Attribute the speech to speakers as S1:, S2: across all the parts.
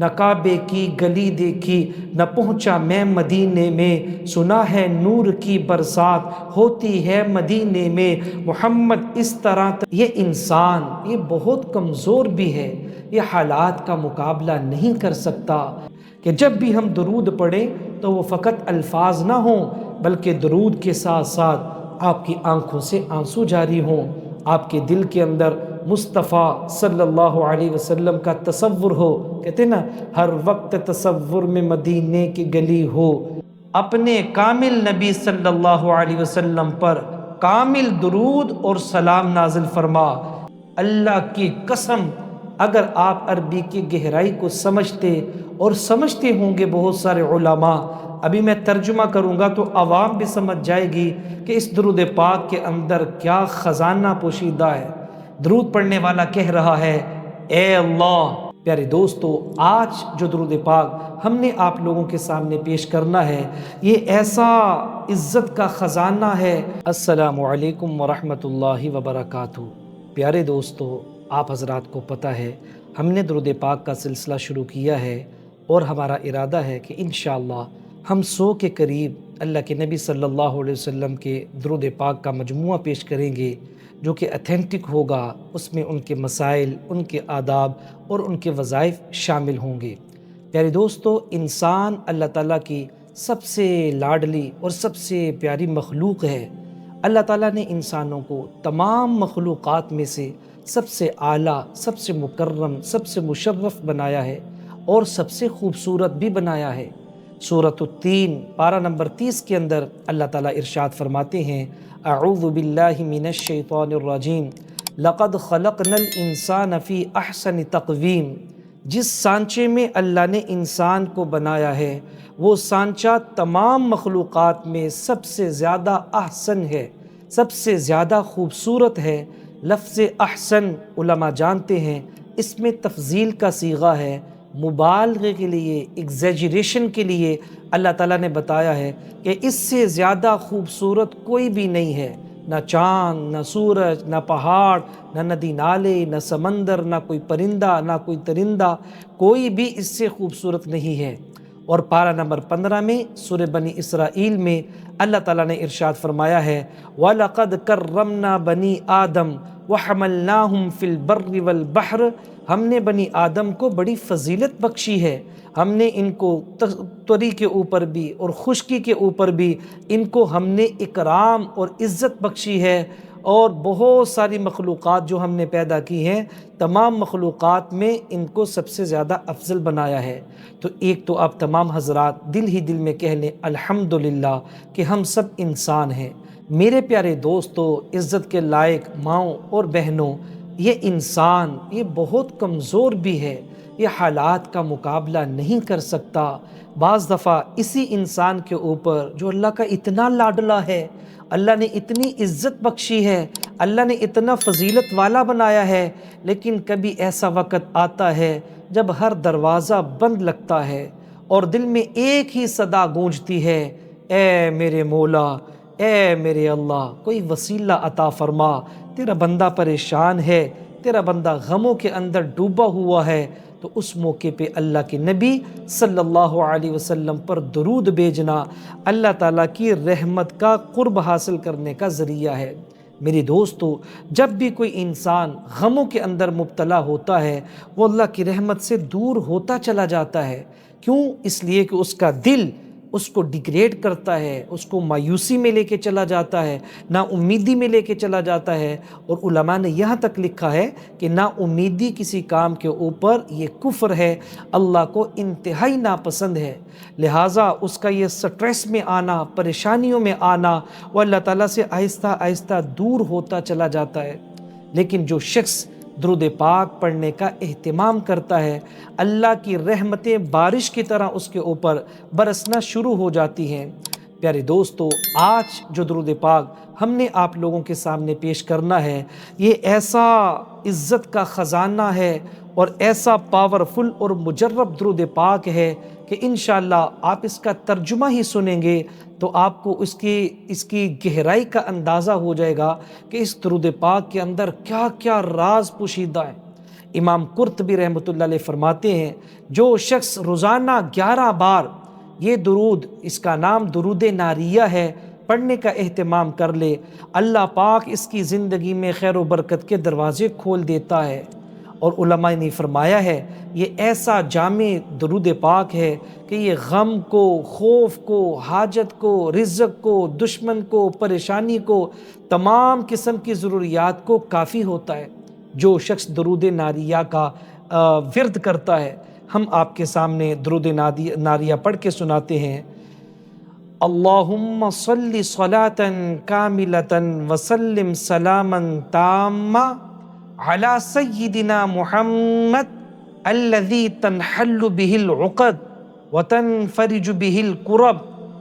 S1: نہ کعبے کی گلی دیکھی، نہ پہنچا میں مدینے میں، سنا ہے نور کی برسات ہوتی ہے مدینے میں، محمد اس طرح یہ انسان یہ بہت کمزور بھی ہے، یہ حالات کا مقابلہ نہیں کر سکتا کہ جب بھی ہم درود پڑھیں تو وہ فقط الفاظ نہ ہوں بلکہ درود کے ساتھ ساتھ آپ کی آنکھوں سے آنسو جاری ہوں، آپ کے دل کے اندر مصطفیٰ صلی اللہ علیہ وسلم کا تصور ہو۔ کہتے ہیں نا، ہر وقت تصور میں مدینے کی گلی ہو، اپنے کامل نبی صلی اللہ علیہ وسلم پر کامل درود اور سلام نازل فرما۔ اللہ کی قسم، اگر آپ عربی کی گہرائی کو سمجھتے اور سمجھتے ہوں گے بہت سارے علماء، ابھی میں ترجمہ کروں گا تو عوام بھی سمجھ جائے گی کہ اس درود پاک کے اندر کیا خزانہ پوشیدہ ہے۔ درود پڑھنے والا کہہ رہا ہے، اے اللہ۔ پیارے دوستو، آج جو درود پاک ہم نے آپ لوگوں کے سامنے پیش کرنا ہے، یہ ایسا عزت کا خزانہ ہے۔ السلام علیکم ورحمۃ اللہ وبرکاتہ۔ پیارے دوستو، آپ حضرات کو پتہ ہے ہم نے درود پاک کا سلسلہ شروع کیا ہے اور ہمارا ارادہ ہے کہ انشاءاللہ ہم 100 کے قریب اللہ کے نبی صلی اللہ علیہ وسلم کے درود پاک کا مجموعہ پیش کریں گے جو کہ اتھینٹک ہوگا، اس میں ان کے مسائل، ان کے آداب اور ان کے وظائف شامل ہوں گے۔ پیارے دوستو، انسان اللہ تعالیٰ کی سب سے لاڈلی اور سب سے پیاری مخلوق ہے۔ اللہ تعالیٰ نے انسانوں کو تمام مخلوقات میں سے سب سے اعلیٰ، سب سے مکرم، سب سے مشرف بنایا ہے اور سب سے خوبصورت بھی بنایا ہے۔ سورۃ التین پارہ نمبر 30 کے اندر اللہ تعالیٰ ارشاد فرماتے ہیں، اعوذ باللہ من الشیطان الرجیم، لقد خلقنا الانسان فی احسن تقویم۔ جس سانچے میں اللہ نے انسان کو بنایا ہے وہ سانچہ تمام مخلوقات میں سب سے زیادہ احسن ہے، سب سے زیادہ خوبصورت ہے۔ لفظ احسن علماء جانتے ہیں اس میں تفضیل کا صیغہ ہے، مبالغے کے لیے، ایگزیجریشن کے لیے اللہ تعالیٰ نے بتایا ہے کہ اس سے زیادہ خوبصورت کوئی بھی نہیں ہے، نہ چاند، نہ سورج، نہ پہاڑ، نہ ندی نالے، نہ سمندر، نہ کوئی پرندہ، نہ کوئی درندہ، کوئی بھی اس سے خوبصورت نہیں ہے۔ اور پارہ نمبر 15 میں سورہ بنی اسرائیل میں اللہ تعالیٰ نے ارشاد فرمایا ہے، وَلَقَدْ كَرَّمْنَا بَنِي آدَمَ وَحَمَلْنَاهُمْ فِي الْبَرِّ وَالْبَحْرِ۔ ہم نے بنی آدم کو بڑی فضیلت بخشی ہے، ہم نے ان کو تری کے اوپر بھی اور خشکی کے اوپر بھی ان کو ہم نے اکرام اور عزت بخشی ہے، اور بہت ساری مخلوقات جو ہم نے پیدا کی ہیں تمام مخلوقات میں ان کو سب سے زیادہ افضل بنایا ہے۔ تو ایک تو آپ تمام حضرات دل ہی دل میں کہہ لیں الحمدللہ کہ ہم سب انسان ہیں۔ میرے پیارے دوستو، عزت کے لائق ماؤں اور بہنوں، یہ انسان یہ بہت کمزور بھی ہے، یہ حالات کا مقابلہ نہیں کر سکتا۔ بعض دفعہ اسی انسان کے اوپر جو اللہ کا اتنا لاڈلا ہے، اللہ نے اتنی عزت بخشی ہے، اللہ نے اتنا فضیلت والا بنایا ہے، لیکن کبھی ایسا وقت آتا ہے جب ہر دروازہ بند لگتا ہے اور دل میں ایک ہی صدا گونجتی ہے، اے میرے مولا، اے میرے اللہ، کوئی وسیلہ عطا فرما، تیرا بندہ پریشان ہے، تیرا بندہ غموں کے اندر ڈوبا ہوا ہے۔ تو اس موقع پہ اللہ کے نبی صلی اللہ علیہ وسلم پر درود بھیجنا اللہ تعالیٰ کی رحمت کا قرب حاصل کرنے کا ذریعہ ہے۔ میرے دوستو، جب بھی کوئی انسان غموں کے اندر مبتلا ہوتا ہے وہ اللہ کی رحمت سے دور ہوتا چلا جاتا ہے۔ کیوں؟ اس لیے کہ اس کا دل اس کو ڈیگریڈ کرتا ہے، اس کو مایوسی میں لے کے چلا جاتا ہے، نا امیدی میں لے کے چلا جاتا ہے۔ اور علماء نے یہاں تک لکھا ہے کہ نا امیدی کسی کام کے اوپر یہ کفر ہے، اللہ کو انتہائی ناپسند ہے، لہٰذا اس کا یہ سٹریس میں آنا، پریشانیوں میں آنا، وہ اللہ تعالیٰ سے آہستہ آہستہ دور ہوتا چلا جاتا ہے۔ لیکن جو شخص درود پاک پڑھنے کا اہتمام کرتا ہے، اللہ کی رحمتیں بارش کی طرح اس کے اوپر برسنا شروع ہو جاتی ہیں۔ پیارے دوستو، آج جو درود پاک ہم نے آپ لوگوں کے سامنے پیش کرنا ہے، یہ ایسا عزت کا خزانہ ہے اور ایسا پاورفل اور مجرب درود پاک ہے کہ انشاءاللہ آپ اس کا ترجمہ ہی سنیں گے تو آپ کو اس کی گہرائی کا اندازہ ہو جائے گا کہ اس درود پاک کے اندر کیا کیا راز پوشیدہ ہے۔ امام قرطبی رحمۃ اللہ علیہ فرماتے ہیں جو شخص روزانہ 11 بار یہ درود، اس کا نام درود ناریہ ہے، پڑھنے کا اہتمام کر لے، اللہ پاک اس کی زندگی میں خیر و برکت کے دروازے کھول دیتا ہے۔ اور علماء نے فرمایا ہے یہ ایسا جامع درود پاک ہے کہ یہ غم کو، خوف کو، حاجت کو، رزق کو، دشمن کو، پریشانی کو، تمام قسم کی ضروریات کو کافی ہوتا ہے۔ جو شخص درود ناریہ کا ورد کرتا ہے، ہم آپ کے سامنے درود ناریہ پڑھ کے سناتے ہیں۔ اللہم صلی صلاة کاملة وسلم سلاما تاما علی سیدنا محمد الذی تنحل به العقد وتنفرج به الکرب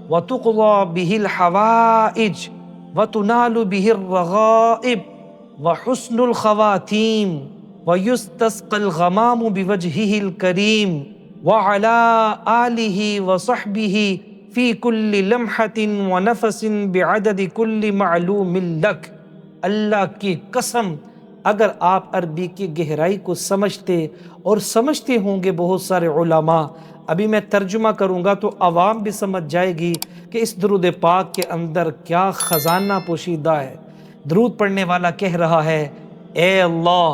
S1: وتقضى به الحوائج وتنال به الرغائب وحسن الخواتیم ويستسقى الغمام بوجهه الكريم وعلى آله وصحبه في كل لمحة ونفس بعدد كل معلوم لك۔ اللہ کی قسم اگر آپ عربی کی گہرائی کو سمجھتے، اور سمجھتے ہوں گے بہت سارے علماء، ابھی میں ترجمہ کروں گا تو عوام بھی سمجھ جائے گی کہ اس درود پاک کے اندر کیا خزانہ پوشیدہ ہے۔ درود پڑھنے والا کہہ رہا ہے، اے اللہ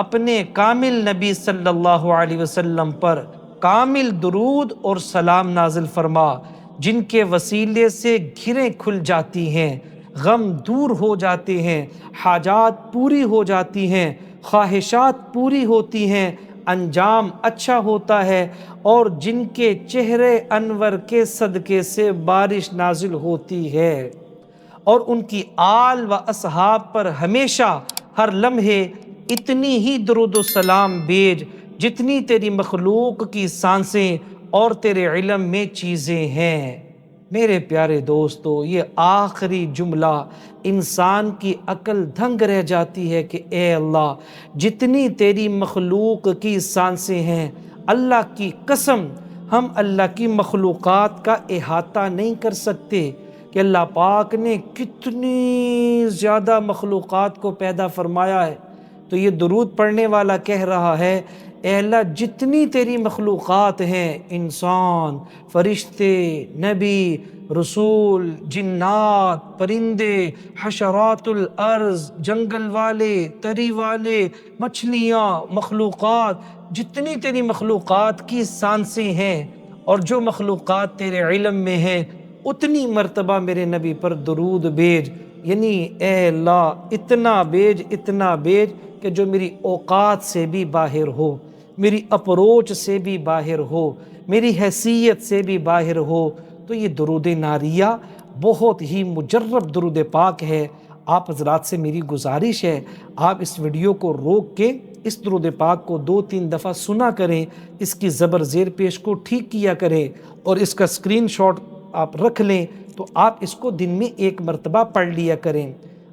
S1: اپنے کامل نبی صلی اللہ علیہ وسلم پر کامل درود اور سلام نازل فرما، جن کے وسیلے سے گھریں کھل جاتی ہیں، غم دور ہو جاتے ہیں، حاجات پوری ہو جاتی ہیں، خواہشات پوری ہوتی ہیں، انجام اچھا ہوتا ہے، اور جن کے چہرے انور کے صدقے سے بارش نازل ہوتی ہے، اور ان کی آل و اصحاب پر ہمیشہ ہر لمحے اتنی ہی درود و سلام بھیج جتنی تیری مخلوق کی سانسیں اور تیرے علم میں چیزیں ہیں۔ میرے پیارے دوستو، یہ آخری جملہ انسان کی عقل دھنگ رہ جاتی ہے کہ اے اللہ جتنی تیری مخلوق کی سانسیں ہیں، اللہ کی قسم ہم اللہ کی مخلوقات کا احاطہ نہیں کر سکتے کہ اللہ پاک نے کتنی زیادہ مخلوقات کو پیدا فرمایا ہے۔ تو یہ درود پڑھنے والا کہہ رہا ہے، اے اللہ جتنی تیری مخلوقات ہیں، انسان، فرشتے، نبی، رسول، جنات، پرندے، حشرات الارض، جنگل والے، تری والے، مچھلیاں، مخلوقات، جتنی تیری مخلوقات کی سانسیں ہیں اور جو مخلوقات تیرے علم میں ہیں، اتنی مرتبہ میرے نبی پر درود بھیج، یعنی اے اللہ اتنا بھیج کہ جو میری اوقات سے بھی باہر ہو، میری اپروچ سے بھی باہر ہو، میری حیثیت سے بھی باہر ہو۔ تو یہ درود ناریہ بہت ہی مجرب درود پاک ہے۔ آپ حضرات سے میری گزارش ہے، آپ اس ویڈیو کو روک کے اس درود پاک کو 2-3 دفعہ سنا کریں، اس کی زبر زیر پیش کو ٹھیک کیا کریں، اور اس کا اسکرین شاٹ آپ رکھ لیں تو آپ اس کو دن میں 1 مرتبہ پڑھ لیا کریں۔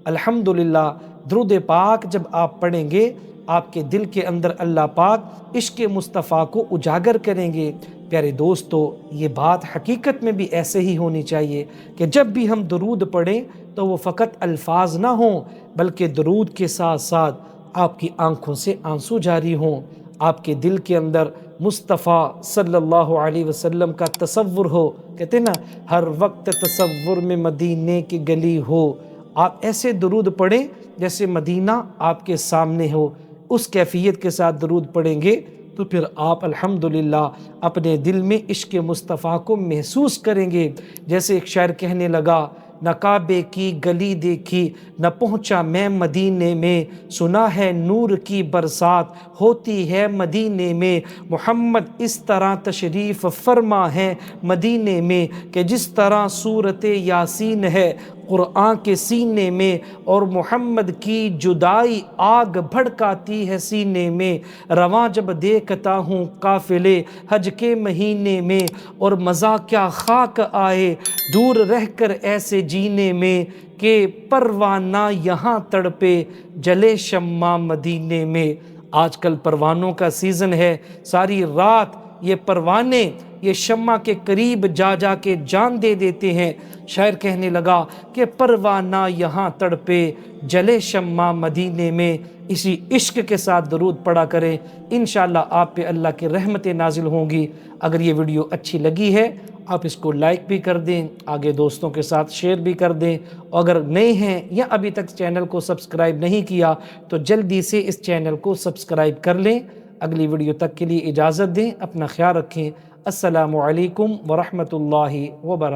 S1: الحمدللہ درود پاک جب آپ پڑھیں گے، آپ کے دل کے اندر اللہ پاک عشق مصطفیٰ کو اجاگر کریں گے۔ پیارے دوستو، یہ بات حقیقت میں بھی ایسے ہی ہونی چاہیے کہ جب بھی ہم درود پڑھیں تو وہ فقط الفاظ نہ ہوں، بلکہ درود کے ساتھ ساتھ آپ کی آنکھوں سے آنسو جاری ہوں، آپ کے دل کے اندر مصطفیٰ صلی اللہ علیہ وسلم کا تصور ہو۔ کہتے ہیں نا، ہر وقت تصور میں مدینے کی گلی ہو۔ آپ ایسے درود پڑھیں جیسے مدینہ آپ کے سامنے ہو، اس کیفیت کے ساتھ درود پڑھیں گے تو پھر آپ الحمدللہ اپنے دل میں عشق مصطفیٰ کو محسوس کریں گے۔ جیسے ایک شاعر کہنے لگا، نہ کعبے کی گلی دیکھی نہ پہنچا میں مدینے میں، سنا ہے نور کی برسات ہوتی ہے مدینے میں، محمد اس طرح تشریف فرما ہے مدینے میں کہ جس طرح سورت یاسین ہے قرآن کے سینے میں، اور محمد کی جدائی آگ بھڑکاتی ہے سینے میں، رواں جب دیکھتا ہوں قافلے حج کے مہینے میں، اور مزہ کیا خاک آئے دور رہ کر ایسے جینے میں کہ پروانہ یہاں تڑپے جلے شمع مدینے میں۔ آج کل پروانوں کا سیزن ہے، ساری رات یہ پروانے یہ شمع کے قریب جا کے جان دے دیتے ہیں۔ شاعر کہنے لگا کہ پروانہ یہاں تڑپے جلے شمع مدینے میں، اسی عشق کے ساتھ درود پڑھا کریں، انشاءاللہ آپ پہ اللہ کی رحمتیں نازل ہوں گی۔ اگر یہ ویڈیو اچھی لگی ہے آپ اس کو لائک بھی کر دیں، آگے دوستوں کے ساتھ شیئر بھی کر دیں، اور اگر نئے ہیں یا ابھی تک چینل کو سبسکرائب نہیں کیا تو جلدی سے اس چینل کو سبسکرائب کر لیں۔ اگلی ویڈیو تک کے لیے اجازت دیں، اپنا خیال رکھیں۔ السلام علیکم ورحمۃ اللہ وبرکاتہ۔